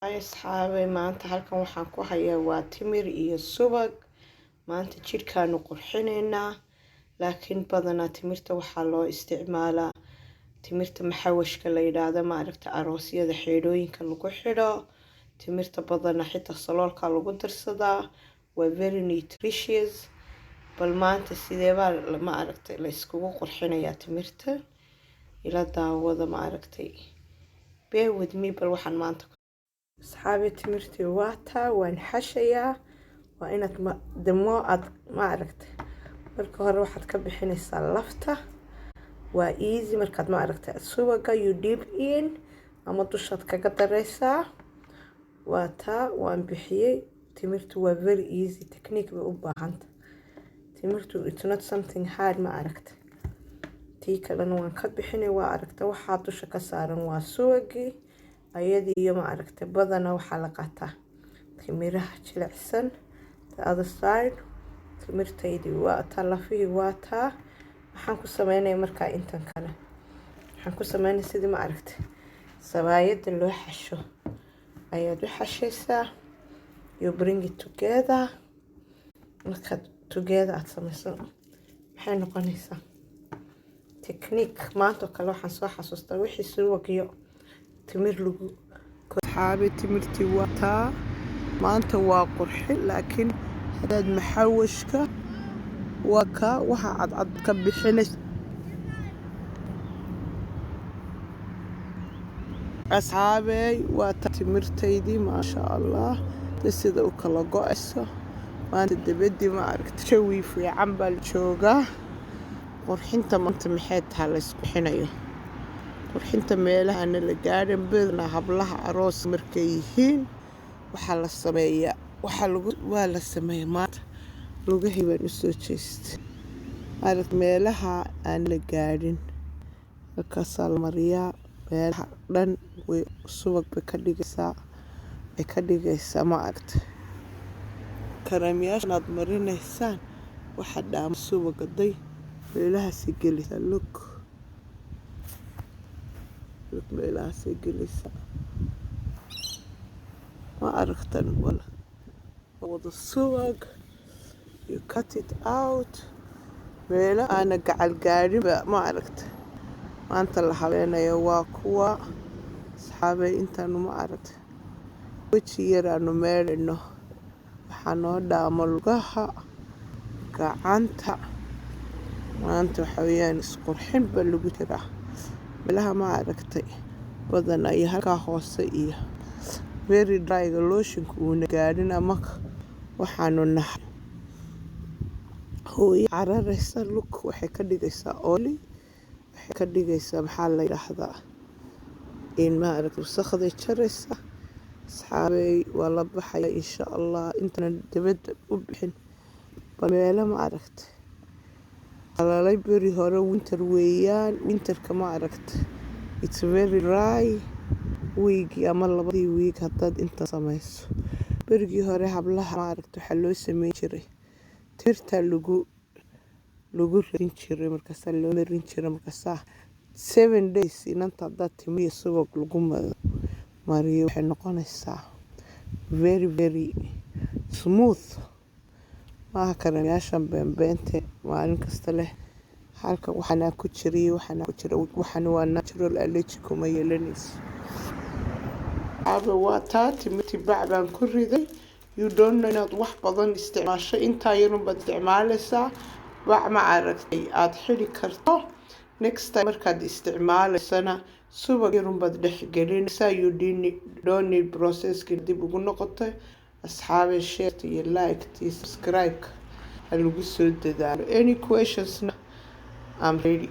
Hi asxaabay, maanta halkan waxaan ku hayaa waa timir iyo subag. Maanta jidhkaanu qurxineynaa, laakiin badanaa timirta waxaa loo isticmaalaa timirta maxawashka la yidhaahdo, maaragta aroosyada xeedhooyinka lagu xidho. Timirta badanaa xitaa saloolka lagu darsadaa, waa very nutritious. Bal maanta sidee baa maaragtay la iskugu qurxinayaa timirta? Ila daawada maaragtay. Bear with me, bal waxaan maanta asxaabi timirtii waa taa, waan xashayaa. waa inaad demo aad maaragtay marka hore waxaad ka bixinaysaa lafta. waa easy markaad maaragtay subaga you dip in ama dushaad kaga daraysaa. waa taa waan bixiyey. timirtu waa very easy, technique bay u baahanta. timirtu it's not something hard ma aragtay. tii kalena waan ka bixinay. waa aragtay waxaa dusha ka saaran waa subagii ayadii iyo maaragtay badana waxaa la qaataa timiraha jilicsan. the other side timirtaydii waa taa, lafihii waa taa. waxaan ku sameynaya markaa intan kale waxaan ku sameynaya sidii maaragtay sabaayada loo xasho ayaad u xashaysaa. you bring it together. markaad together aad samayso maxay noqonaysaa technique. maanta oo kale waxaan soo xasuustaa wixii subagiyo timir lagu asxaabi timirtii waa taa. maanta waa qurxin, laakiin hadaad maxawashka waa ka waxa cadcad ka bixinaysa. asxaabey waa taa timirtaydii maasha allah sida u kala go-ayso. maanta dabadii ma aragta jawi fiican baa la joogaa. qurxinta maanta maxay tahay la isbixinayo? qurxinta meelahana la gaadhan badanaa hablaha aroos markay yihiin waxaa la sameeyaa waa la sameeyaa. maanta lugahay baan u soo jeestay maaragta meelaha aan la gaadhin halkaasaa la mariyaa. meelaha dhan way subag bay ka dhigaysaa maaragta. kareemyaashan aad marinaysaan waxa dhaama subagaday meelahaasay gelaysaa. look meelahaasay gelaysaa. ma aragtan wada subag. you cut it out. meelo aana gacal gaadhinba ma aragta maanta la habeenayo waa kuwa asxaabay. intaanu ma aragta weji yaraanu meedhayno. waxaa noo dhaama lugaha, gacanta. maanta waxa weeyaan isqurxin baa lagu jiraa. meelaha ma aragtay badanaa iyo halkaa hoose iyo very dryga lotionka uuna gaadhin ama waxaanu nahay hooyo cararaysa. look waxay ka dhigaysaa oli, waxay ka dhigaysaa maxaa la yidhaahdaa in maaragtay wasakday jaraysa. asxaabey waa la baxaya insha allah intana dabadda u bixin. bal meelo ma aragtay qalalay beri hore winter weeyaan. winterka ma aragtay it's very dry. wiigi ama labadii wiig haddaad inta samayso. berigii hore hablaha ma aragtay waxaa loo sameyn jiray timirtaa lagu rin jiray markaasaa loo marin jiray markaasaa 7 days inanta haddaad timir iyo subag lagu mariyo waxay noqonaysaa very very smooth. maaha kareemyaashan beenbeente maalin kasta leh halka waxaana ku jiriyo waxaana waa natural, allergy kuma yeelanayso. waa taa timirtii bac baan ku riday. you don't know inaad wax badan isticmaasho. intaa yarun baad isticmaalaysaa. bac ma aragtay aad xidhi karto. next time markaad isticmaalaysana subag yarun baad dhex gelinaysaa. you don't need processki dib ugu noqotay. asxaabay share iyo like iyo subscribe ha lagu soo dadaalo. any questionsna I'm ready.